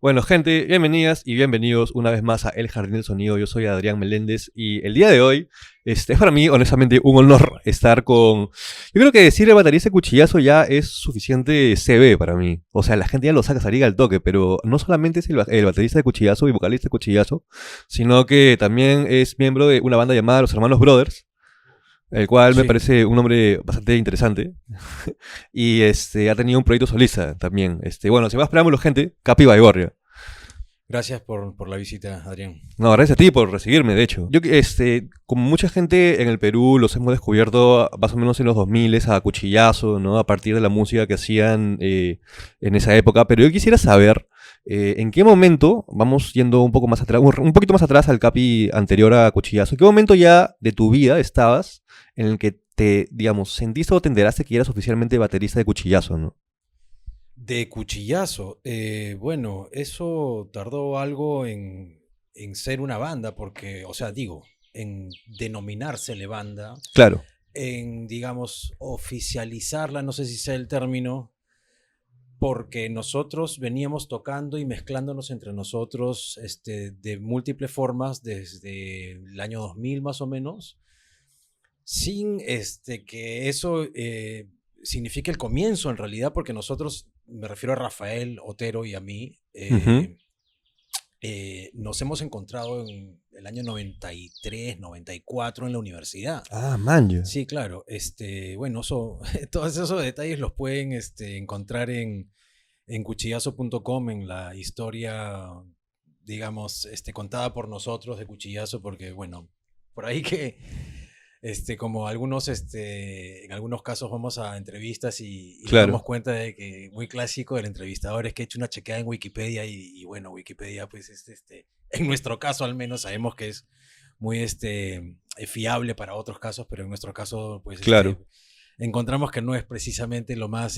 Bueno, gente, bienvenidas y bienvenidos una vez más a El Jardín del Sonido. Yo soy Adrián Meléndez y el día de hoy es para mí, honestamente, un honor estar con... Yo creo que decir el baterista de Cuchillazo ya es suficiente CV para mí. O sea, la gente ya lo saca salir al toque, pero no solamente es el baterista de Cuchillazo y vocalista de Cuchillazo, sino que también es miembro de una banda llamada Los Hermanos Brothers, el cual me Sí, parece un nombre bastante interesante. Y ha tenido un proyecto solista también. Bueno, sin más preámbulos, gente, Capi Baigorria. gracias por la visita, Adrián. No, gracias a ti por recibirme, de hecho. Yo, como mucha gente en el Perú, los hemos descubierto más o menos en los 2000 a Cuchillazo, ¿no? A partir de la música que hacían en esa época. Pero yo quisiera saber en qué momento, vamos yendo un poco más atrás, un poquito más atrás al Capi anterior a Cuchillazo, ¿en qué momento ya de tu vida estabas en el que te, digamos, sentiste o te enteraste que eras oficialmente baterista de Cuchillazo, ¿no? De Cuchillazo, bueno, eso tardó algo en ser una banda, porque, o sea, digo, en denominarse banda, Claro. en, digamos, oficializarla, no sé si sea el término, porque nosotros veníamos tocando y mezclándonos entre nosotros de múltiples formas desde el año 2000 más o menos, sin que eso signifique el comienzo en realidad, porque nosotros, me refiero a Rafael Otero y a mí, Ujú. nos hemos encontrado en el año 93, 94 en la universidad. Ah, man, ya. Sí, claro. Bueno, todos esos detalles los pueden encontrar en cuchillazo.com, en la historia, digamos, contada por nosotros de Cuchillazo, porque, bueno, por ahí que como algunos, en algunos casos vamos a entrevistas y nos damos Claro. cuenta de que muy clásico del entrevistador es que he hecho una chequeada en Wikipedia y bueno, Wikipedia pues en nuestro caso al menos sabemos que es muy fiable para otros casos, pero en nuestro caso pues Claro. encontramos que no es precisamente lo más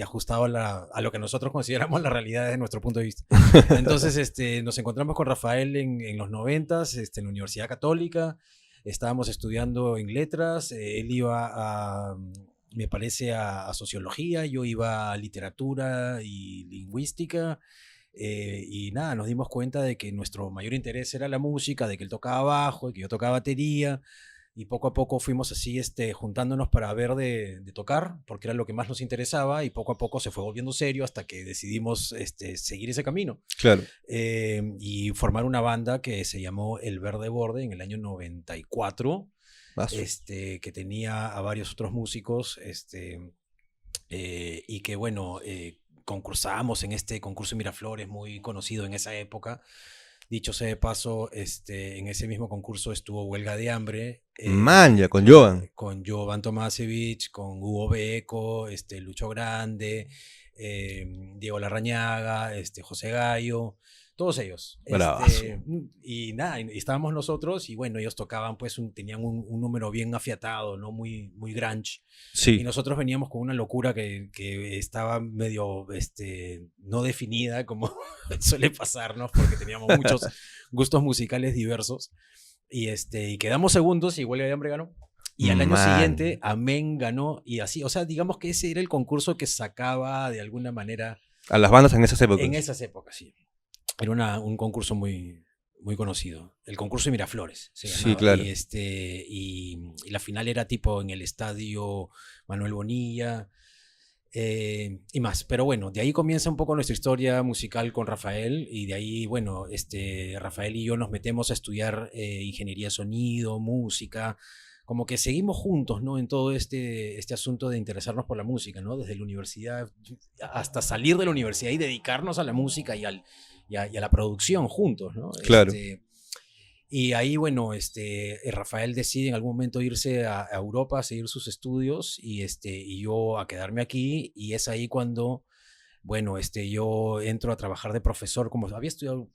ajustado a lo que nosotros consideramos la realidad desde nuestro punto de vista. Entonces nos encontramos con Rafael en los 90s, en la Universidad Católica. Estábamos estudiando en letras, él iba me parece, a sociología, yo iba a literatura y lingüística, y nada, nos dimos cuenta de que nuestro mayor interés era la música, de que él tocaba bajo, de que yo tocaba batería, y poco a poco fuimos así juntándonos para ver de tocar, porque era lo que más nos interesaba, y poco a poco se fue volviendo serio hasta que decidimos seguir ese camino Claro. y formar una banda que se llamó El Verde Borde en el año 94, Vaso. que tenía a varios otros músicos, y que bueno, concursábamos en este concurso Miraflores muy conocido en esa época. Dicho sea de paso, en ese mismo concurso estuvo Huelga de Hambre, Manja, con Joan. con Jovan Tomasevich, con Hugo Beco, Lucho Grande, Diego Larrañaga, José Gallo, todos ellos. Bravazo. Y nada, y estábamos nosotros y bueno, ellos tocaban pues, tenían un número bien afiatado, ¿no? Muy, muy grunge. Y Sí, nosotros veníamos con una locura que estaba medio no definida, como suele pasarnos, porque teníamos muchos gustos musicales diversos. Y quedamos segundos y Huelga de Hambre ganó. Y al año man. siguiente, Amén ganó. Y así, o sea, digamos que ese era el concurso que sacaba de alguna manera A las bandas en esas en épocas. esas épocas, sí. Era un concurso muy, muy conocido. El concurso de Miraflores se Sí, llamaba. claro. Y la final era tipo en el estadio Manuel Bonilla. Y más, pero bueno, de ahí comienza un poco nuestra historia musical con Rafael y de ahí, bueno, Rafael y yo nos metemos a estudiar ingeniería de sonido, música, como que seguimos juntos, ¿no? En todo este asunto de interesarnos por la música, ¿no? Desde la universidad hasta salir de la universidad y dedicarnos a la música y a la producción juntos, ¿no? Claro. Y ahí, bueno, Rafael decide en algún momento irse a Europa a seguir sus estudios y yo a quedarme aquí. Y es ahí cuando, bueno, yo entro a trabajar de profesor, como había estudiado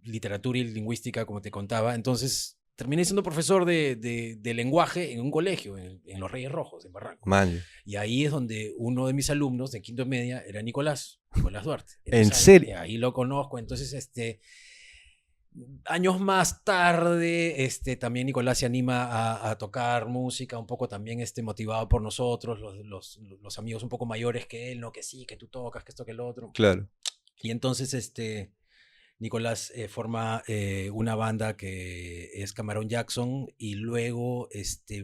literatura y lingüística, como te contaba. Entonces, terminé siendo profesor de lenguaje en un colegio, en Los Reyes Rojos, en Barranco. Man. Y ahí es donde uno de mis alumnos de quinto media era Nicolás Duarte. ¿En Entonces serio? ahí lo conozco. Entonces, años más tarde, también Nicolás se anima a tocar música, un poco también motivado por nosotros, los amigos un poco mayores que él, ¿no? Que sí, que tú tocas, que esto, que el otro. Claro. Y entonces Nicolás forma una banda que es Camarón Jackson y luego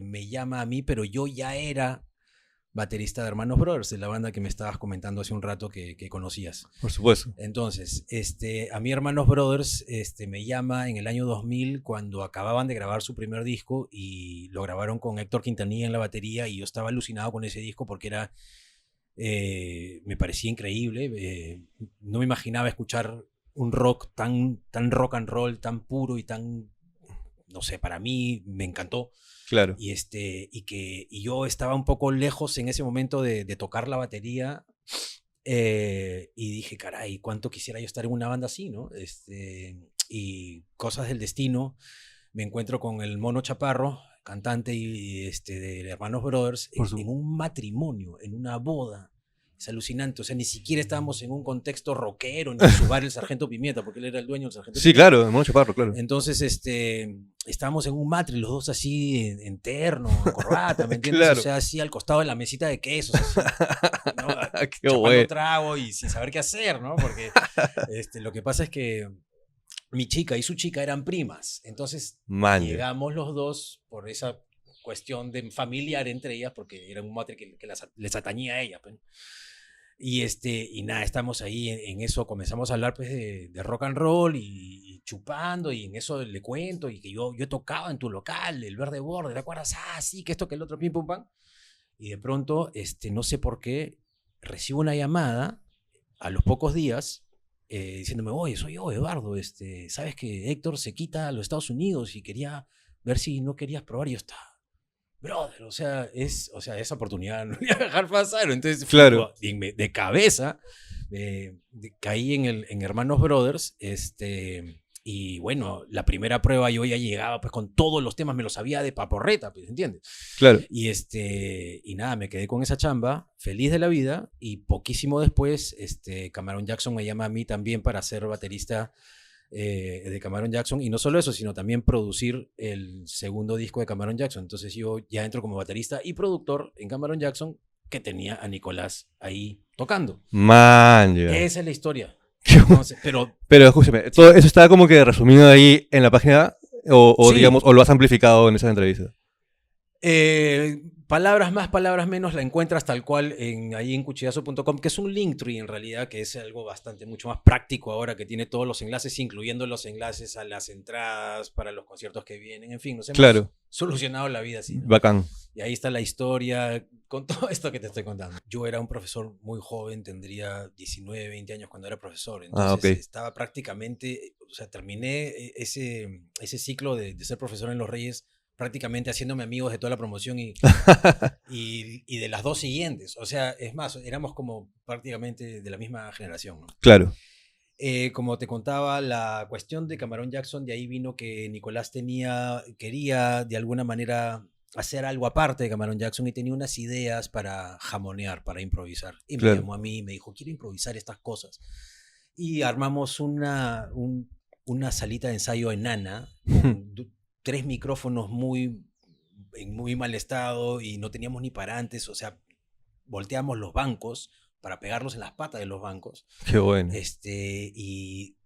me llama a mí, pero yo ya era baterista de Hermanos Brothers, de la banda que me estabas comentando hace un rato que conocías. Por supuesto. Entonces, a mí Hermanos Brothers me llama en el año 2000 cuando acababan de grabar su primer disco y lo grabaron con Héctor Quintanilla en la batería y yo estaba alucinado con ese disco porque era, me parecía increíble. No me imaginaba escuchar un rock tan rock and roll, tan puro y tan, no sé, para mí me encantó. Claro. Y yo estaba un poco lejos en ese momento de tocar la batería y dije, caray, cuánto quisiera yo estar en una banda así, ¿no? Y cosas del destino, me encuentro con el Mono Chaparro, cantante de Hermanos Brothers, en un matrimonio, en una boda. Es alucinante, o sea, ni siquiera estábamos en un contexto rockero, ni en su bar el Sargento Pimienta, porque él era el dueño del Sargento Sí, Pimienta. claro, el Mono Chaparro, claro. Entonces, estábamos en un matri, los dos así, en terno, en corbata, ¿me entiendes? Claro. O sea, así al costado de la mesita de quesos, así, ¿no? Qué Chapando bueno. trago y sin saber qué hacer, ¿no? Porque lo que pasa es que mi chica y su chica eran primas, entonces llegamos los dos por esa cuestión de familiar entre ellas, porque era un matri que les atañía a ellas, pues. Y nada, estamos ahí en eso, comenzamos a hablar pues de rock and roll y chupando, y en eso le cuento, y que yo he tocado en tu local, el Verde Borde, ¿te acuerdas? Ah, sí, que esto, que el otro, pim, pum, pam. Y de pronto, no sé por qué, recibo una llamada a los pocos días diciéndome, oye, soy yo, Eduardo, sabes que Héctor se quita a los Estados Unidos y quería ver si no querías probar. Y yo estaba, brother, o sea, esa oportunidad no voy a dejar pasar. Entonces, claro, de cabeza, caí en Hermanos Brothers, y bueno, la primera prueba yo ya llegaba pues con todos los temas, me los sabía de paporreta, pues, ¿entiendes? Claro. Y nada, me quedé con esa chamba, feliz de la vida, y poquísimo después, Camarón Jackson me llama a mí también para ser baterista de Camarón Jackson, y no solo eso, sino también producir el segundo disco de Camarón Jackson. Entonces yo ya entro como baterista y productor en Camarón Jackson, que tenía a Nicolás ahí tocando. Man, yeah. Esa es la historia. Entonces, pero escúchame, ¿todo eso está como que resumido ahí en la página? O sí. Digamos, o lo has amplificado en esa entrevista? Palabras más, palabras menos, la encuentras tal cual ahí en cuchillazo.com, que es un Linktree en realidad, que es algo mucho más práctico ahora, que tiene todos los enlaces, incluyendo los enlaces a las entradas para los conciertos que vienen. En fin, nos hemos solucionado la vida así, ¿no? Bacán. Y ahí está la historia con todo esto que te estoy contando. Yo era un profesor muy joven, tendría 19, 20 años cuando era profesor. Entonces estaba prácticamente, o sea, terminé ese ciclo de ser profesor en Los Reyes prácticamente haciéndome amigos de toda la promoción y de las dos siguientes. O sea, es más, éramos como prácticamente de la misma generación, ¿no? Claro. Como te contaba, la cuestión de Camarón Jackson, de ahí vino que Nicolás quería de alguna manera hacer algo aparte de Camarón Jackson y tenía unas ideas para jamonear, para improvisar. Y me llamó a mí y me dijo, quiero improvisar estas cosas. Y armamos una salita de ensayo enana con 3 micrófonos en muy mal estado y no teníamos ni parantes, o sea, volteamos los bancos para pegarlos en las patas de los bancos. Qué bueno. Y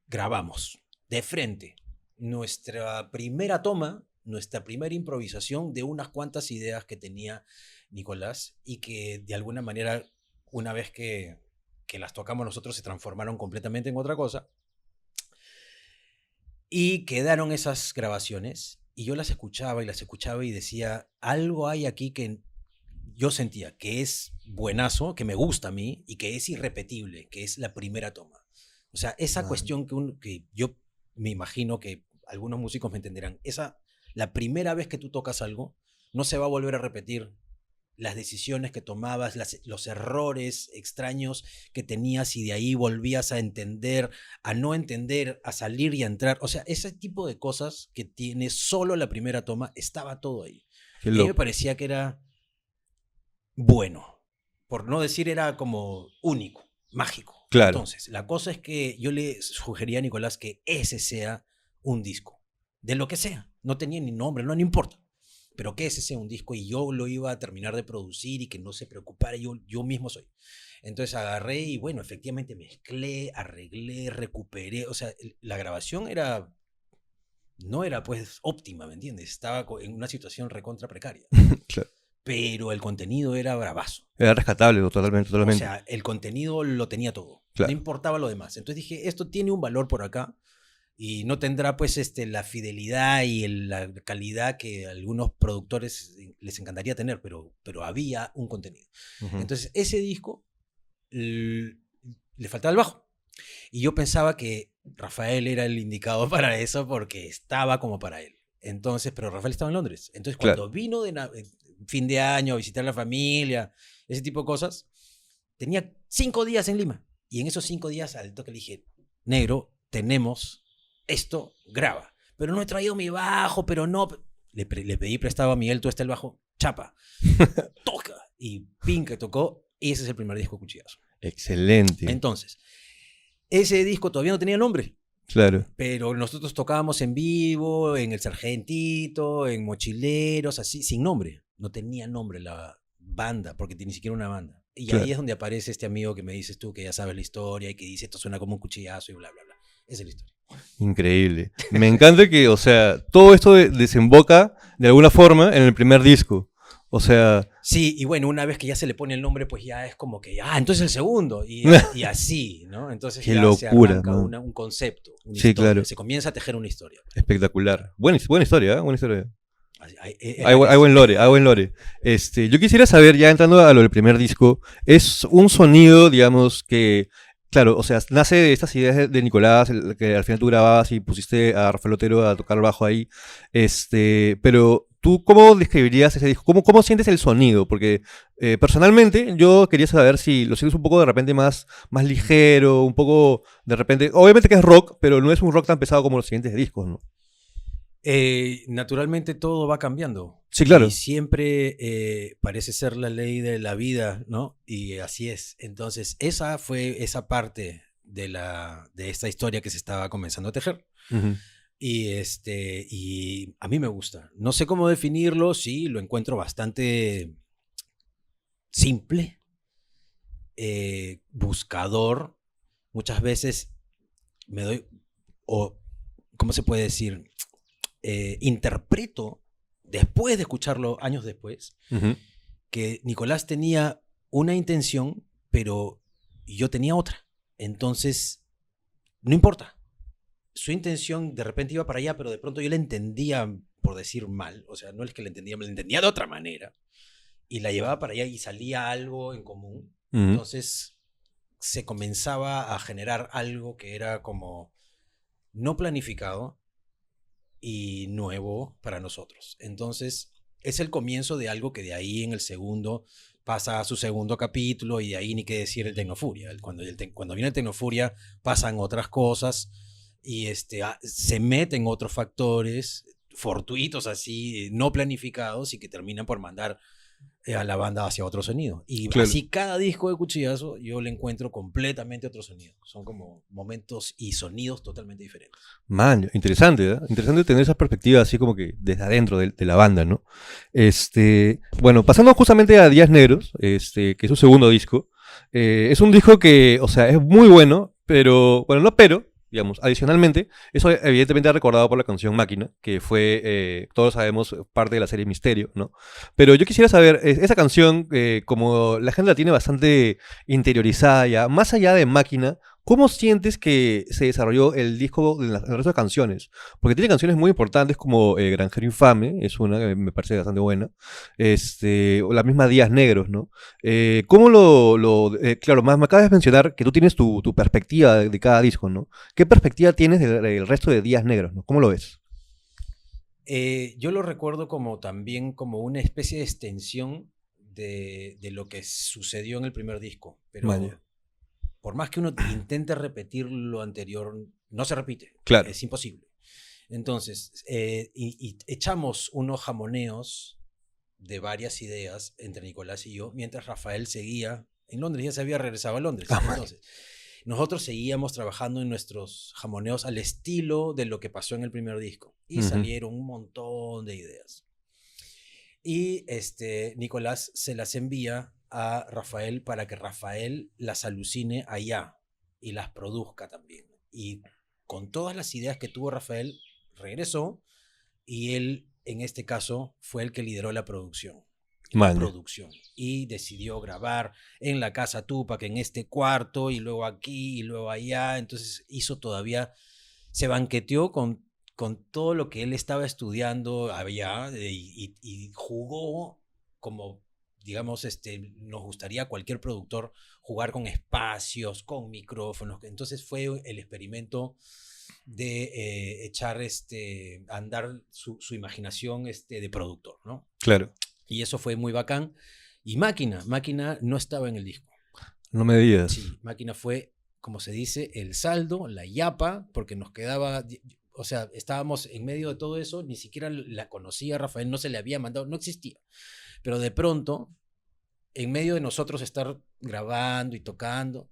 grabamos de frente nuestra primera toma, nuestra primera improvisación de unas cuantas ideas que tenía Nicolás y que de alguna manera, una vez que las tocamos nosotros, se transformaron completamente en otra cosa. Y quedaron esas grabaciones y yo las escuchaba y decía, algo hay aquí que yo sentía que es buenazo, que me gusta a mí y que es irrepetible, que es la primera toma. O sea, esa cuestión que yo me imagino que algunos músicos me entenderán, la primera vez que tú tocas algo, no se va a volver a repetir. Las decisiones que tomabas, los errores extraños que tenías y de ahí volvías a entender, a no entender, a salir y a entrar. O sea, ese tipo de cosas que tiene solo la primera toma, estaba todo ahí. Y a mí me parecía que era bueno, por no decir era como único, mágico. Claro. Entonces, la cosa es que yo le sugería a Nicolás que ese sea un disco, de lo que sea. No tenía ni nombre, no importa. pero ¿qué es ese un disco? Y yo lo iba a terminar de producir y que no se preocupara, yo mismo soy. Entonces agarré y bueno, efectivamente mezclé, arreglé, recuperé, o sea, la grabación no era pues óptima, ¿me entiendes? Estaba en una situación recontra precaria. Claro. Pero el contenido era bravazo. Era rescatable, totalmente, O totalmente. sea, el contenido lo tenía todo. Claro. No importaba lo demás. Entonces dije, esto tiene un valor por acá y no tendrá pues la fidelidad y la calidad que a algunos productores les encantaría tener, pero había un contenido. Entonces ese disco le faltaba el bajo. Y yo pensaba que Rafael era el indicado para eso porque estaba como para él. Entonces, pero Rafael estaba en Londres. Entonces, cuando vino de fin de año a visitar a la familia, ese tipo de cosas, tenía 5 días en Lima. Y en esos 5 días al toque le dije, negro, tenemos esto, graba. Pero no he traído mi bajo, pero no. Le pedí prestado a Miguel, tú está el bajo, chapa, toca. Y pin que tocó, y ese es el primer disco Cuchillazo. Excelente. Entonces, ese disco todavía no tenía nombre. Claro. Pero nosotros tocábamos en vivo, en El Sargentito, en Mochileros, así, sin nombre. No tenía nombre la banda, porque ni siquiera una banda. Y claro, ahí es donde aparece este amigo que me dices tú, que ya sabes la historia y que dice esto suena como un cuchillazo y bla, bla, bla. Esa es la historia. Increíble. Me encanta que, o sea, todo esto desemboca de alguna forma en el primer disco. O sea... Sí, y bueno, una vez que ya se le pone el nombre, pues ya es como que, entonces el segundo, y así, ¿no? Entonces Qué ya locura, se arranca un concepto, una sí, historia, claro. se comienza a tejer una historia. Espectacular. Buena historia, ¿eh? Buena historia. Hay buen lore, hay buen lore. Yo quisiera saber, ya entrando a lo del primer disco, es un sonido, digamos, que... Claro, o sea, nace de estas ideas de Nicolás, que al final tú grababas y pusiste a Rafael Otero a tocar el bajo ahí. Pero ¿tú cómo describirías ese disco? ¿Cómo sientes el sonido? Porque personalmente yo quería saber si lo sientes un poco de repente más ligero, un poco de repente... Obviamente que es rock, pero no es un rock tan pesado como los siguientes discos, ¿no? Naturalmente todo va cambiando. Sí, claro. Y siempre parece ser la ley de la vida, ¿no? Y así es. Entonces, esa fue esa parte de esta historia que se estaba comenzando a tejer. Uh-huh. Y a mí me gusta. No sé cómo definirlo, sí, lo encuentro bastante simple, buscador. Muchas veces me doy, o ¿cómo se puede decir? Interpreto, después de escucharlo años después, uh-huh, que Nicolás tenía una intención, pero yo tenía otra. Entonces, no importa. Su intención de repente iba para allá, pero de pronto yo la entendía, por decir mal, o sea, no es que la entendía, me la entendía de otra manera, y la llevaba para allá y salía algo en común. uh-huh. Entonces, se comenzaba a generar algo que era como no planificado, y nuevo para nosotros. Entonces, es el comienzo de algo que de ahí en el segundo pasa a su segundo capítulo y de ahí ni qué decir el Tecnofuria. Cuando viene el Tecnofuria pasan otras cosas y se meten otros factores fortuitos así, no planificados y que terminan por mandar a la banda hacia otro sonido. Y claro, así cada disco de Cuchillazo yo le encuentro completamente otro sonido. Son como momentos y sonidos totalmente diferentes. Man, interesante, ¿eh? Interesante tener esa perspectiva así como que desde adentro de la banda, ¿no? Bueno, pasando justamente a Días Negros, que es su segundo disco. Es un disco que, o sea, es muy bueno, pero, bueno, no pero, digamos, adicionalmente, eso evidentemente ha recordado por la canción Máquina, que fue, todos sabemos, parte de la serie Misterio, ¿no? Pero yo quisiera saber, esa canción, como la gente la tiene bastante interiorizada ya, más allá de Máquina, ¿cómo sientes que se desarrolló el disco en el resto de canciones? Porque tiene canciones muy importantes como Granjero Infame, es una que me parece bastante buena, o la misma Días Negros, ¿no? ¿Cómo claro, me acabas de mencionar que tú tienes tu perspectiva de cada disco, ¿no? ¿Qué perspectiva tienes del resto de Días Negros, ¿no? ¿Cómo lo ves? Yo lo recuerdo también como una especie de extensión de lo que sucedió en el primer disco, pero... Vale. Por más que uno intente repetir lo anterior, no se repite. Claro. Es imposible. Entonces, y echamos unos jamoneos de varias ideas entre Nicolás y yo, mientras Rafael seguía en Londres, ya se había regresado a Londres. Entonces, nosotros seguíamos trabajando en nuestros jamoneos al estilo de lo que pasó en el primer disco. Y salieron un montón de ideas. Y Nicolás se las envía a Rafael para que Rafael las alucine allá y las produzca también. Y con todas las ideas que tuvo Rafael, regresó y él, en este caso, fue el que lideró la producción. Y decidió grabar en la casa Tupac, en este cuarto, y luego aquí, y luego allá. Entonces se banqueteó con todo lo que él estaba estudiando allá y jugó como, digamos, nos gustaría a cualquier productor jugar con espacios, con micrófonos. Entonces fue el experimento de echar a andar su imaginación de productor, ¿no? Claro. Y eso fue muy bacán. Y Máquina no estaba en el disco. No me digas. Sí, Máquina fue, como se dice, el saldo, la yapa, porque nos quedaba, o sea, estábamos en medio de todo eso, ni siquiera la conocía Rafael, no se le había mandado, no existía. Pero de pronto, en medio de nosotros estar grabando y tocando,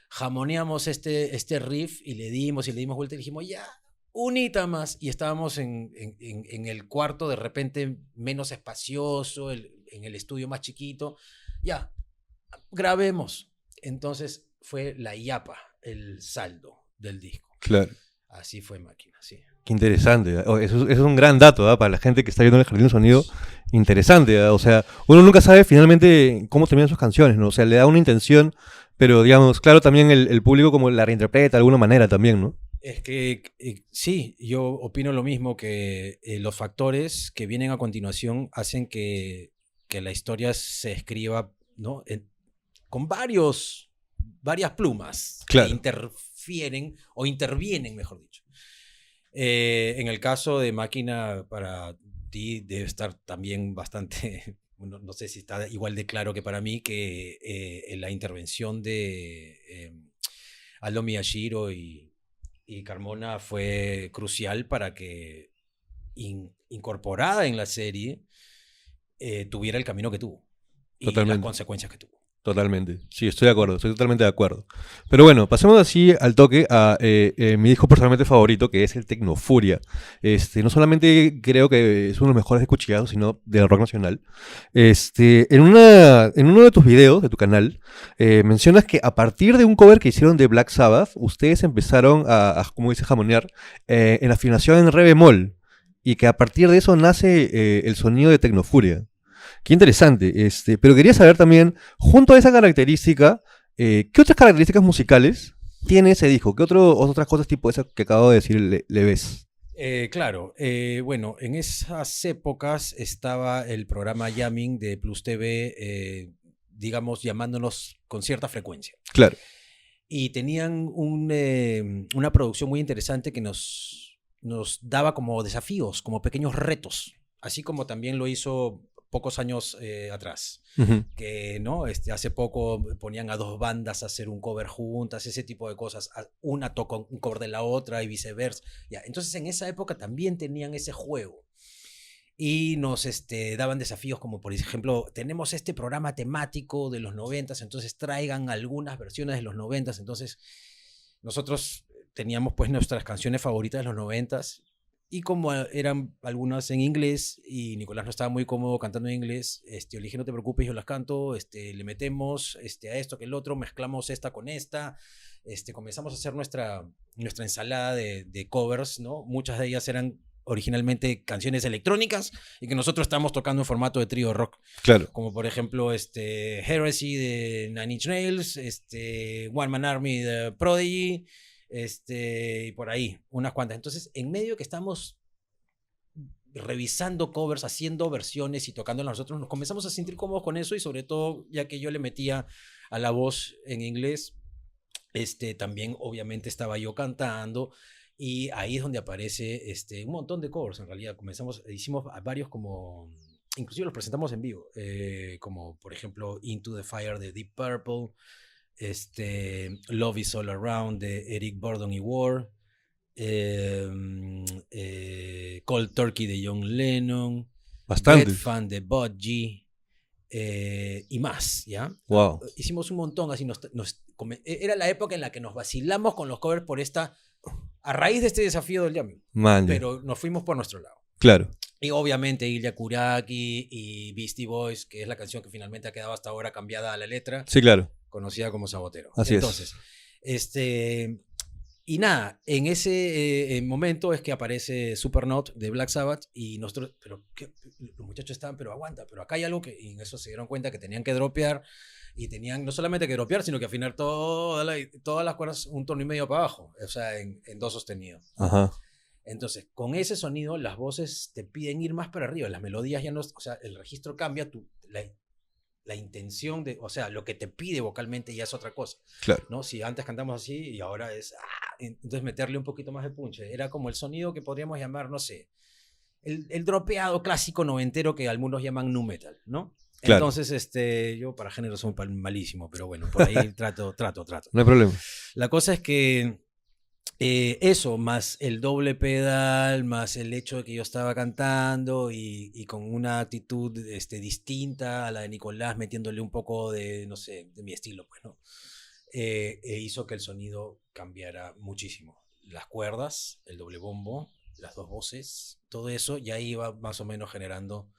jamoneamos este riff y le dimos vuelta y dijimos, ya, unita más. Y estábamos en el cuarto de repente menos espacioso, en el estudio más chiquito. Ya, grabemos. Entonces fue la yapa, el saldo del disco. Claro. Así fue Máquina, sí. Qué interesante. Eso es un gran dato, ¿eh? Para la gente que está viendo en el Jardín del Sonido. Interesante, ¿eh? O sea, uno nunca sabe finalmente cómo terminan sus canciones, ¿no? O sea, le da una intención, pero digamos, claro, también el público como la reinterpreta de alguna manera también, ¿no? Es que sí, yo opino lo mismo, que los factores que vienen a continuación hacen que la historia se escriba, ¿no? Con varias plumas, claro, que interfieren o intervienen, mejor dicho. En el caso de Máquina, para ti debe estar también bastante, no sé si está igual de claro que para mí, que la intervención de Aldo Miyashiro y Carmona fue crucial para que, incorporada en la serie, tuviera el camino que tuvo y totalmente, las consecuencias que tuvo. Totalmente, sí, estoy de acuerdo, estoy totalmente de acuerdo. Pero bueno, pasemos así al toque a mi disco personalmente favorito, que es el Tecnofuria. No solamente creo que es uno de los mejores escuchados, sino del rock nacional. En uno de tus videos, de tu canal, mencionas que a partir de un cover que hicieron de Black Sabbath, ustedes empezaron como dice, jamonear en afinación en re bemol, y que a partir de eso nace el sonido de Tecnofuria. Qué interesante, pero quería saber también, junto a esa característica, ¿qué otras características musicales tiene ese disco? ¿Qué otras cosas tipo esa que acabo de decir le ves? Claro, bueno, en esas épocas estaba el programa Jamming de Plus TV, digamos, llamándonos con cierta frecuencia. Claro. Y tenían una producción muy interesante que nos daba como desafíos, como pequeños retos, así como también lo hizo pocos años atrás, que no hace poco ponían a dos bandas a hacer un cover juntas, ese tipo de cosas, una toca un cover de la otra y viceversa. Ya, entonces en esa época también tenían ese juego y nos daban desafíos como, por ejemplo, tenemos este programa temático de los 90s, entonces traigan algunas versiones de los 90s. Entonces nosotros teníamos pues nuestras canciones favoritas de los 90s. Y como eran algunas en inglés y Nicolás no estaba muy cómodo cantando en inglés, le dije, no te preocupes, yo las canto, le metemos a esto que el otro, mezclamos esta con esta, comenzamos a hacer nuestra ensalada de covers, ¿no? Muchas de ellas eran originalmente canciones electrónicas y que nosotros estábamos tocando en formato de trío rock. Claro. Como por ejemplo Heresy de Nine Inch Nails, One Man Army de Prodigy, y por ahí, unas cuantas. Entonces, en medio que estamos revisando covers, haciendo versiones y tocándolas nosotros, nos comenzamos a sentir cómodos con eso, y sobre todo, ya que yo le metía a la voz en inglés, también obviamente estaba yo cantando, y ahí es donde aparece un montón de covers. En realidad, hicimos varios, como inclusive los presentamos en vivo, como por ejemplo Into the Fire de Deep Purple, Love is All Around de Eric Burdon y War, Cold Turkey de John Lennon, bastante, Red Fan de Budgie, y más, ¿ya? Wow. Hicimos un montón, así era la época en la que nos vacilamos con los covers a raíz de este desafío del jamming, pero nos fuimos por nuestro lado. Claro, Y obviamente Ilya Kuraki y Beastie Boys, que es la canción que finalmente ha quedado hasta ahora cambiada a la letra, sí, claro, conocida como Sabotero. así Entonces, es. y nada, en ese momento es que aparece Supernaut de Black Sabbath y nosotros, pero los muchachos estaban, pero aguanta, pero acá hay algo que, y en eso se dieron cuenta que tenían que dropear y tenían no solamente que dropear, sino que afinar todas las cuerdas un tono y medio para abajo, o sea, en do sostenido. Ajá, Entonces, con ese sonido, las voces te piden ir más para arriba, las melodías ya no, o sea, el registro cambia, la intención de, o sea, lo que te pide vocalmente ya es otra cosa, claro. ¿no? Si antes cantamos así y ahora es, entonces meterle un poquito más de punche, era como el sonido que podríamos llamar, no sé, el dropeado clásico noventero que algunos llaman nu metal, ¿no? Claro, Entonces, yo para género soy malísimo, pero bueno, por ahí trato. no hay problema. La cosa es que eso, más el doble pedal, más el hecho de que yo estaba cantando y con una actitud distinta a la de Nicolás, metiéndole un poco de, no sé, de mi estilo, pues, ¿no? Hizo que el sonido cambiara muchísimo. Las cuerdas, el doble bombo, las dos voces, todo eso ya iba más o menos generando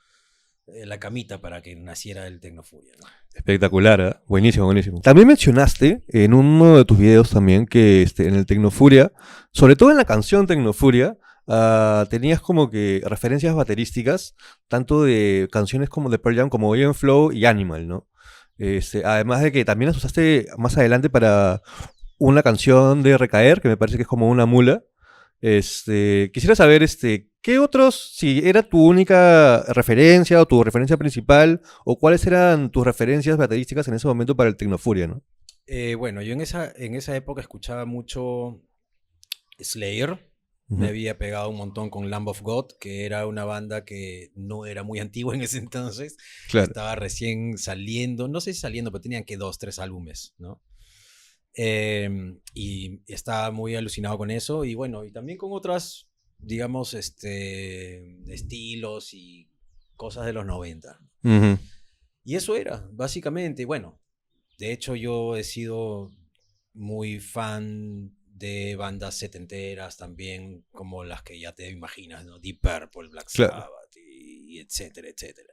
la camita para que naciera el Tecnofuria, ¿no? Espectacular, ¿eh? Buenísimo, buenísimo. También mencionaste en uno de tus videos también que en el Tecnofuria, sobre todo en la canción Tecnofuria, tenías como que referencias baterísticas, tanto de canciones como de Pearl Jam, como Iron Flow y Animal, ¿no? Además de que también las usaste más adelante para una canción de Recaer, que me parece que es como una mula. Quisiera saber, ¿qué otros, si era tu única referencia o tu referencia principal, o cuáles eran tus referencias baterísticas en ese momento para el Tecnofuria, ¿no? Bueno, yo en esa época escuchaba mucho Slayer. Me Ujú, había pegado un montón con Lamb of God, que era una banda que no era muy antigua en ese entonces. claro. Estaba recién saliendo, no sé si saliendo, pero tenían que 2, 3 álbumes, ¿no? Y estaba muy alucinado con eso. Y bueno, y también con otras, digamos, estilos y cosas de los 90. Ujú, Y eso era, básicamente. Bueno, de hecho yo he sido muy fan de bandas setenteras también, como las que ya te imaginas, ¿no? Deep Purple, Black claro. Sabbath, y etcétera, etcétera.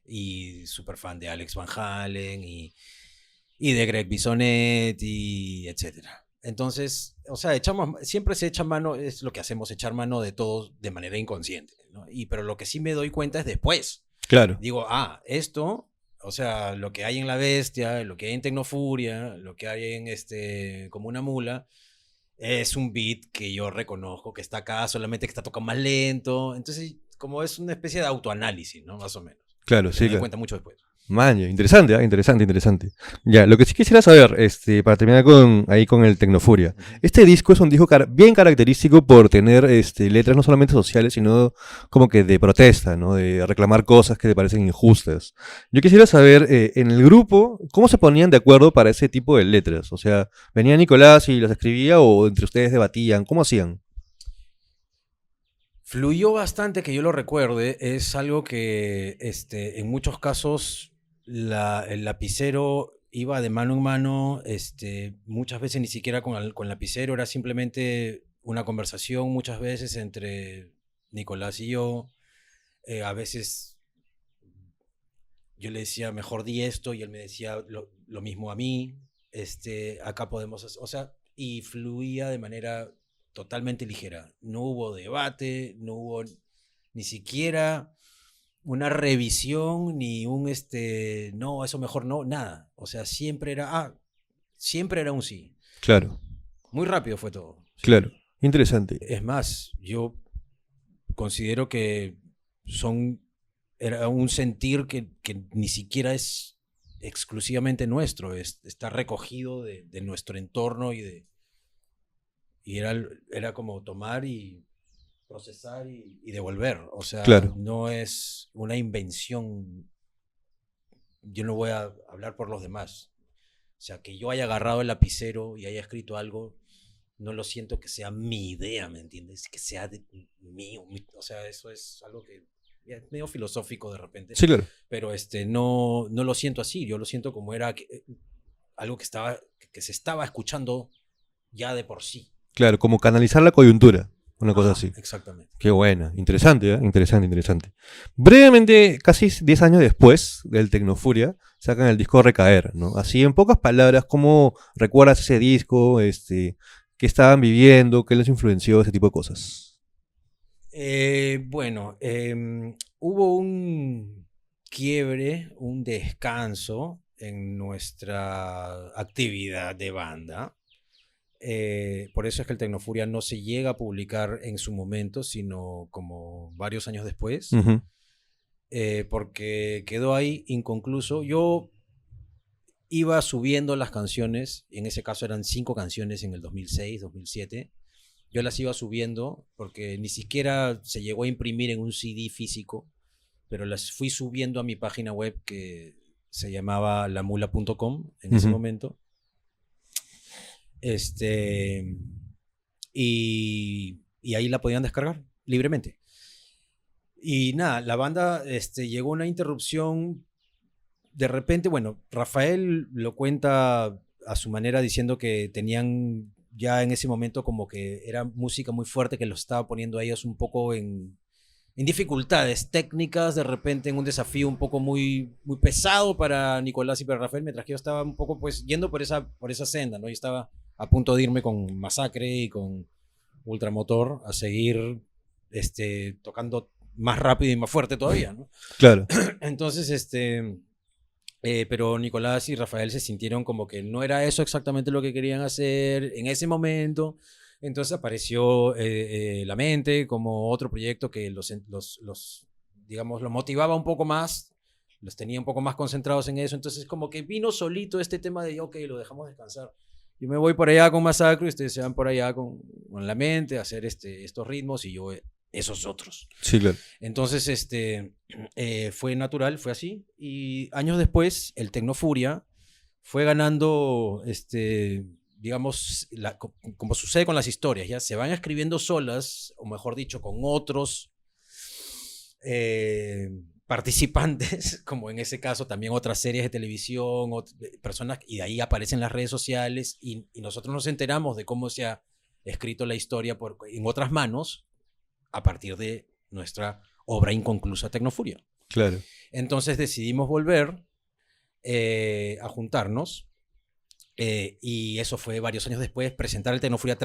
Y súper fan de Alex Van Halen y de Greg Bisonet y etcétera. Entonces, o sea, siempre se echa mano, es lo que hacemos, echar mano de todo de manera inconsciente, ¿no? Pero lo que sí me doy cuenta es después. Claro, Digo, esto, o sea, lo que hay en La Bestia, lo que hay en Tecnofuria, lo que hay en como una mula, es un beat que yo reconozco que está acá, solamente que está tocando más lento. Entonces, como es una especie de autoanálisis, ¿no? Más o menos. claro, Que me sí, doy claro. cuenta mucho después. Maña, interesante, interesante, interesante. Ya, lo que sí quisiera saber, para terminar ahí con el Tecnofuria. Ujú. Este disco es un disco bien característico por tener letras no solamente sociales, sino como que de protesta, ¿no? De reclamar cosas que te parecen injustas. Yo quisiera saber, en el grupo, ¿cómo se ponían de acuerdo para ese tipo de letras? O sea, ¿venía Nicolás y las escribía o entre ustedes debatían? ¿Cómo hacían? Fluyó bastante que yo lo recuerde. Es algo que en muchos casos el lapicero iba de mano en mano. Muchas veces ni siquiera con lapicero, era simplemente una conversación, muchas veces entre Nicolás y yo. A veces yo le decía, mejor di esto, y él me decía lo mismo a mí. Acá podemos hacer, o sea, y fluía de manera totalmente ligera. No hubo debate, no hubo ni siquiera una revisión, ni no, eso mejor no, nada. O sea, siempre era un sí. Claro, Muy rápido fue todo, sí. claro. Interesante. Es más, yo considero que son era un sentir que ni siquiera es exclusivamente nuestro, está recogido de nuestro entorno y era como tomar y procesar y devolver. O sea, Claro, no es una invención. Yo no voy a hablar por los demás. O sea, que yo haya agarrado el lapicero y haya escrito algo, no lo siento que sea mi idea, ¿me entiendes? Que sea mío. O sea, eso es algo que es medio filosófico de repente, sí, claro. pero no lo siento así. Yo lo siento como era algo que se estaba escuchando ya de por sí. Claro, como canalizar la coyuntura. una cosa así. Exactamente. Qué buena, interesante, ¿eh? Interesante. Brevemente, casi 10 años después del Tecnofuria, sacan el disco Recaer, ¿no? Así, en pocas palabras, ¿cómo recuerdas ese disco? ¿Qué estaban viviendo? ¿Qué les influenció? Ese tipo de cosas. Bueno, hubo un quiebre, un descanso en nuestra actividad de banda. Por eso es que el Tecnofuria no se llega a publicar en su momento, sino como varios años después, Ujú. porque quedó ahí inconcluso. Yo iba subiendo las canciones, en ese caso eran 5 canciones en el 2006, 2007. Yo las iba subiendo porque ni siquiera se llegó a imprimir en un CD físico, pero las fui subiendo a mi página web que se llamaba lamula.com en ese Ujú. momento. Y ahí la podían descargar libremente. Y nada, la banda llegó a una interrupción. De repente, bueno, Rafael lo cuenta a su manera diciendo que tenían ya en ese momento como que era música muy fuerte que los estaba poniendo a ellos un poco en dificultades técnicas, de repente en un desafío un poco muy, muy pesado para Nicolás y para Rafael, mientras que yo estaba un poco pues yendo por esa senda, ¿no? Yo estaba a punto de irme con Masacre y con Ultramotor a seguir tocando más rápido y más fuerte todavía, ¿no? Claro. Entonces, pero Nicolás y Rafael se sintieron como que no era eso exactamente lo que querían hacer en ese momento. Entonces apareció La Mente como otro proyecto que digamos, los motivaba un poco más, los tenía un poco más concentrados en eso. Entonces como que vino solito este tema de, ok, lo dejamos descansar. Yo me voy por allá con Masacre y ustedes se van por allá con La Mente a hacer estos ritmos y yo esos otros. Sí, claro. Entonces, fue natural, fue así. Y años después, el Tecnofuria fue ganando, digamos, como sucede con las historias, ya se van escribiendo solas, o mejor dicho, con otros participantes, como en ese caso también otras series de televisión, personas, y de ahí aparecen las redes sociales, y nosotros nos enteramos de cómo se ha escrito la historia en otras manos a partir de nuestra obra inconclusa Tecnofuria. Claro. Entonces decidimos volver a juntarnos y eso fue varios años después, presentar el Tecnofuria,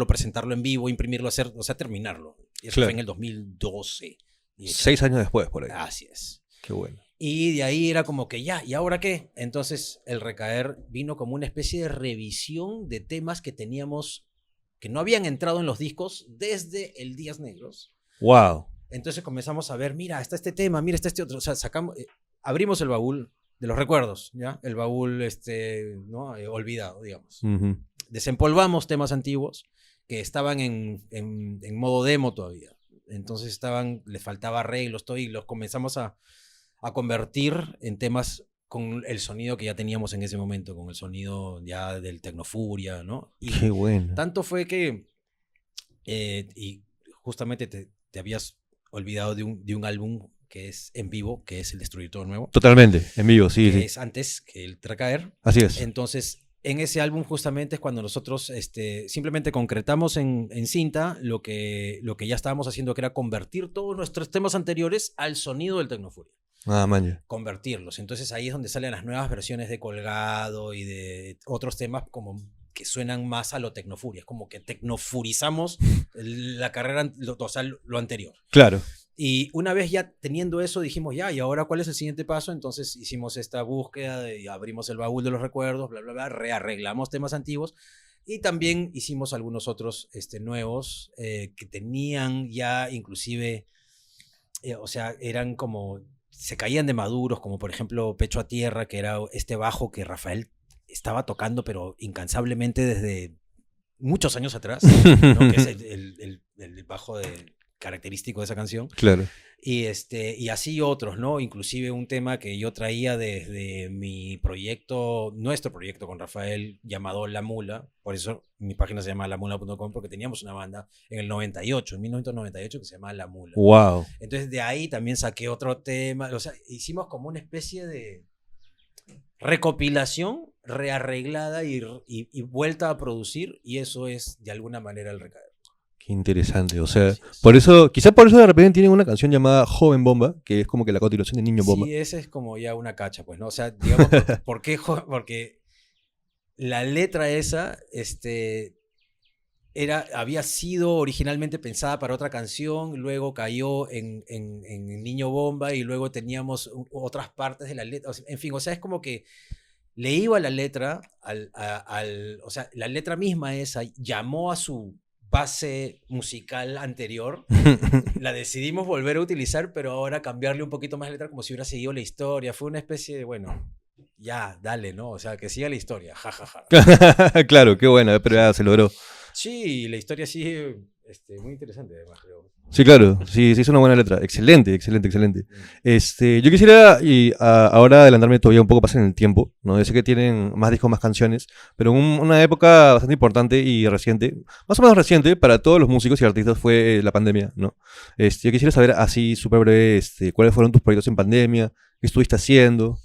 presentarlo en vivo, imprimirlo, terminarlo. Y eso fue en el 2012. 6 años después, por ahí. Así es. Qué bueno. Y de ahí era como que ya, ¿y ahora qué? Entonces el Recaer vino como una especie de revisión de temas que teníamos, que no habían entrado en los discos desde el Días Negros. Wow. Entonces comenzamos a ver, mira, está este tema, mira, está este otro. O sea, abrimos el baúl de los recuerdos, ¿ya? El baúl, ¿no? Olvidado, digamos. Uh-huh. Desempolvamos temas antiguos que estaban en modo demo todavía. Entonces les faltaba arreglos, todo, y los comenzamos a convertir en temas con el sonido que ya teníamos en ese momento, con el sonido ya del Tecnofuria, ¿no? Y qué bueno. Tanto fue que, y justamente te habías olvidado de un álbum que es en vivo, que es El Destructor Nuevo. Totalmente, en vivo, sí, que sí. es antes que el Recaer. Así es. Entonces, en ese álbum justamente es cuando nosotros simplemente concretamos en cinta lo que ya estábamos haciendo, que era convertir todos nuestros temas anteriores al sonido del Tecnofuria. Ah, maña. Convertirlos. Entonces ahí es donde salen las nuevas versiones de Colgado y de otros temas como que suenan más a lo Tecnofuria. Es como que tecnofurizamos la carrera, o sea, lo anterior. Claro. Y una vez ya teniendo eso, dijimos, ya, ¿y ahora cuál es el siguiente paso? Entonces hicimos esta búsqueda, y abrimos el baúl de los recuerdos, bla, bla, bla, rearreglamos temas antiguos y también hicimos algunos otros nuevos que tenían ya inclusive, o sea, eran como, se caían de maduros, como por ejemplo Pecho a Tierra, que era este bajo que Rafael estaba tocando, pero incansablemente desde muchos años atrás, ¿no? Que es el bajo característico de esa canción. Claro. Y así otros, ¿no? Inclusive un tema que yo traía desde mi proyecto, nuestro proyecto con Rafael, llamado La Mula. Por eso mi página se llama lamula.com, porque teníamos una banda en el 98, en 1998, que se llamaba La Mula. Wow. Entonces de ahí también saqué otro tema. O sea, hicimos como una especie de recopilación rearreglada y vuelta a producir, y eso es de alguna manera el Recaer. Qué interesante, o sea, Así es. por eso, quizá por eso de repente tienen una canción llamada Joven Bomba, que es como que la continuación de Niño Bomba. Sí, ese es como ya una cacha, pues, ¿no? O sea, digamos, ¿por qué? Porque la letra esa, había sido originalmente pensada para otra canción, luego cayó en Niño Bomba y luego teníamos otras partes de la letra. O sea, en fin, o sea, es como que le iba la letra, o sea, la letra misma esa llamó a su base musical anterior, la decidimos volver a utilizar, pero ahora cambiarle un poquito más la letra como si hubiera seguido la historia. Fue una especie de, bueno, ya, dale, ¿no? O sea, que siga la historia, jajaja. Claro, qué bueno, pero ya se logró. Sí, la historia sigue muy interesante, además, creo. Sí, claro, sí, sí es una buena letra. Excelente, excelente, excelente. Mm. Yo quisiera ahora adelantarme todavía un poco más en el tiempo, ¿no? Yo sé que tienen más discos, más canciones, pero en una época bastante importante y reciente, más o menos reciente para todos los músicos y artistas fue la pandemia, ¿no? Yo quisiera saber así súper breve, cuáles fueron tus proyectos en pandemia, qué estuviste haciendo.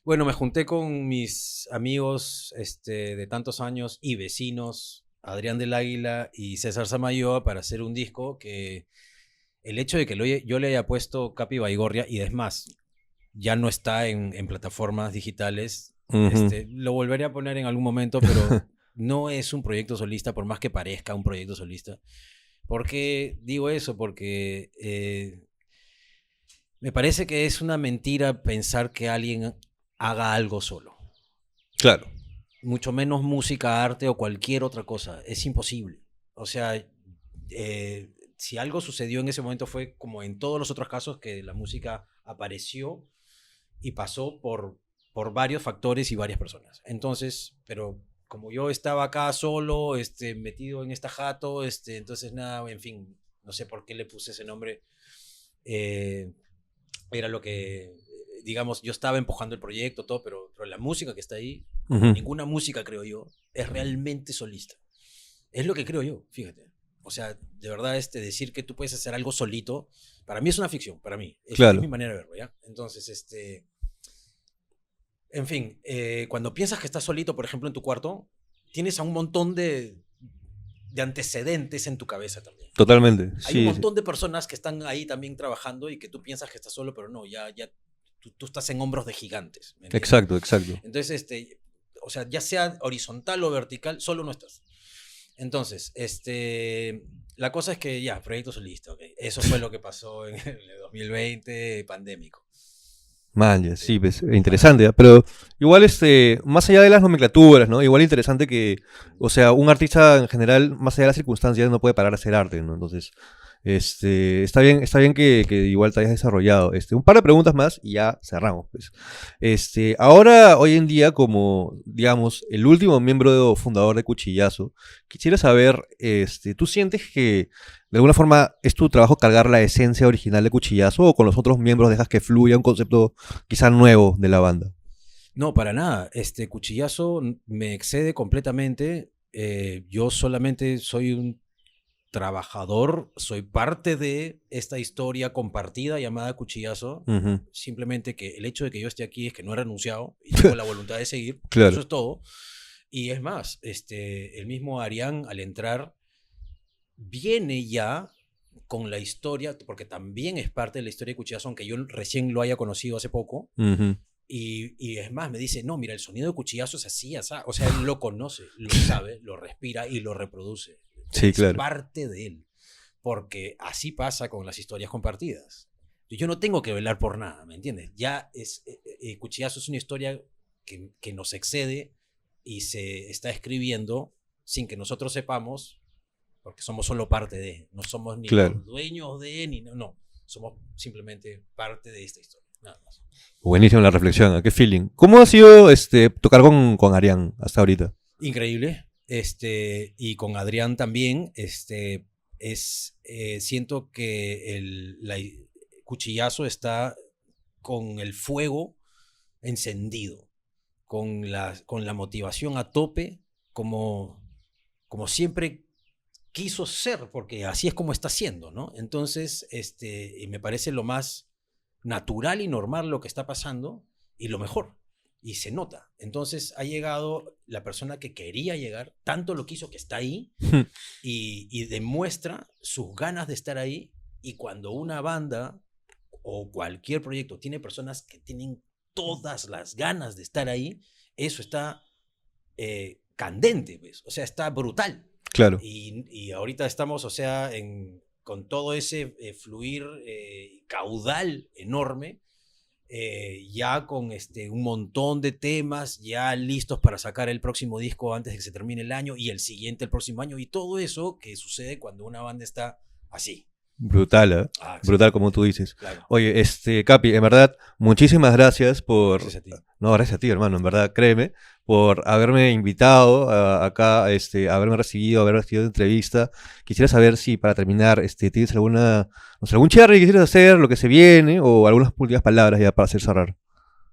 Bueno, me junté con mis amigos de tantos años y vecinos, Adrián del Águila y César Samayoa, para hacer un disco que el hecho de que yo le haya puesto Capi Baigorria, y es más, ya no está en plataformas digitales, Ujú. lo volveré a poner en algún momento, pero no es un proyecto solista, por más que parezca un proyecto solista. ¿Por qué digo eso? Porque me parece que es una mentira pensar que alguien haga algo solo. Claro, Mucho menos música, arte o cualquier otra cosa. Es imposible. O sea, si algo sucedió en ese momento fue como en todos los otros casos que la música apareció y pasó por varios factores y varias personas. Entonces, pero como yo estaba acá solo, metido en esta jato, entonces nada, en fin, no sé por qué le puse ese nombre. Eh, Era lo que, digamos, yo estaba empujando el proyecto, todo, pero la música que está ahí, como ujú, ninguna música, creo yo, es realmente solista. Es lo que creo yo, fíjate. O sea, de verdad, decir que tú puedes hacer algo solito, para mí es una ficción, para mí. Es mi claro, manera de verlo, ¿ya? Entonces, en fin, cuando piensas que estás solito, por ejemplo, en tu cuarto, tienes a un montón de antecedentes en tu cabeza también. totalmente, Hay un sí, sí. montón de personas que están ahí también trabajando y que tú piensas que estás solo, pero no, ya tú estás en hombros de gigantes, ¿me entiendes? Exacto, exacto. Entonces, o sea, ya sea horizontal o vertical, solo no estás. Entonces, la cosa es que ya, proyecto solista, ok. Eso fue lo que pasó en el 2020 pandémico. Man, ya, sí, Sí, pues, para. interesante, ¿ah? Pero igual, más allá de las nomenclaturas, ¿no? Igual interesante que, o sea, un artista en general, más allá de las circunstancias, no puede parar de hacer arte, ¿no? Entonces, está bien que igual te hayas desarrollado. Un par de preguntas más y ya cerramos, pues. Ahora, hoy en día, como, digamos, el último miembro fundador de Cuchillazo, quisiera saber, ¿tú sientes que de alguna forma es tu trabajo cargar la esencia original de Cuchillazo o con los otros miembros dejas que fluya un concepto quizá nuevo de la banda? No, para nada. Cuchillazo me excede completamente. Yo solamente soy un trabajador, soy parte de esta historia compartida llamada Cuchillazo. Ujú. Simplemente que el hecho de que yo esté aquí es que no he renunciado y tengo la voluntad de seguir. Eso Claro. es todo. Y es más, el mismo Arián al entrar viene ya con la historia, porque también es parte de la historia de Cuchillazo, aunque yo recién lo haya conocido hace poco. Ujú. Y es más, me dice, no, mira, el sonido de Cuchillazo es así, así. O sea, él lo conoce, lo sabe, lo respira y lo reproduce. Sí, Es claro. parte de él. Porque así pasa con las historias compartidas. Yo no tengo que velar por nada, ¿me entiendes? Ya es, Cuchillazo es una historia que nos excede y se está escribiendo sin que nosotros sepamos, porque somos solo parte de, no somos ni Claro. los dueños de, ni no, somos simplemente parte de esta historia, nada más. Buenísima la reflexión, ¿ah? Qué feeling. ¿Cómo ha sido tocar con Arián hasta ahorita? Increíble. Y con Adrián también, siento que Cuchillazo está con el fuego encendido, con la motivación a tope, como siempre quiso ser, porque así es como está siendo, ¿no? Entonces, y me parece lo más natural y normal lo que está pasando y lo mejor. y se nota. Entonces ha llegado la persona que quería llegar, tanto lo quiso que está ahí y demuestra sus ganas de estar ahí. Y cuando una banda o cualquier proyecto tiene personas que tienen todas las ganas de estar ahí, eso está candente, pues. O sea, está brutal. Claro. Y ahorita estamos, o sea, con todo ese fluir caudal enorme, ya con un montón de temas ya listos para sacar el próximo disco antes de que se termine el año y el siguiente el próximo año, y todo eso que sucede cuando una banda está así. Brutal, ¿eh? Brutal, como tú dices. Claro. Oye, Capi, en verdad, muchísimas gracias por... Gracias a ti. No, gracias a ti, hermano, en verdad, créeme, por haberme invitado acá, haberme recibido, haber recibido la entrevista. Quisiera saber si, para terminar, tienes alguna, no sé, algún cherry que quisieras hacer, lo que se viene, o algunas últimas palabras ya para hacer cerrar.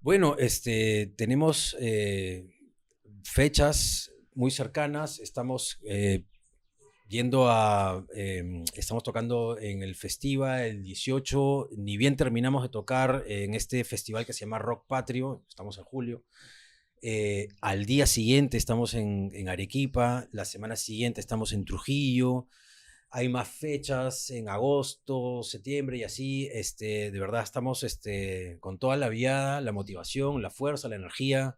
Bueno, tenemos fechas muy cercanas, estamos... estamos tocando en el festival el 18, ni bien terminamos de tocar en este festival que se llama Rock Patrio, estamos en julio. Al día siguiente estamos en Arequipa, la semana siguiente estamos en Trujillo, hay más fechas en agosto, septiembre y así. De verdad estamos con toda la viada, la motivación, la fuerza, la energía,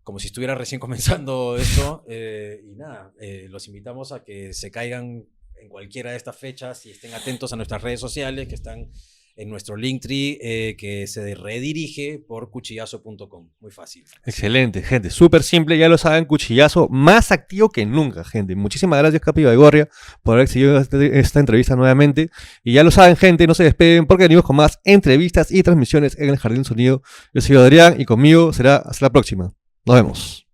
como si estuviera recién comenzando esto, y nada, los invitamos a que se caigan en cualquiera de estas fechas y estén atentos a nuestras redes sociales que están en nuestro Linktree, que se redirige por cuchillazo.com, muy fácil. Excelente, gente, súper simple, ya lo saben, Cuchillazo más activo que nunca, gente. Muchísimas gracias, Capi Baigorria, por haber seguido esta entrevista nuevamente, y ya lo saben, gente, no se despeguen porque venimos con más entrevistas y transmisiones en el Jardín Sonido. Yo soy Adrián y conmigo será hasta la próxima. Nos vemos.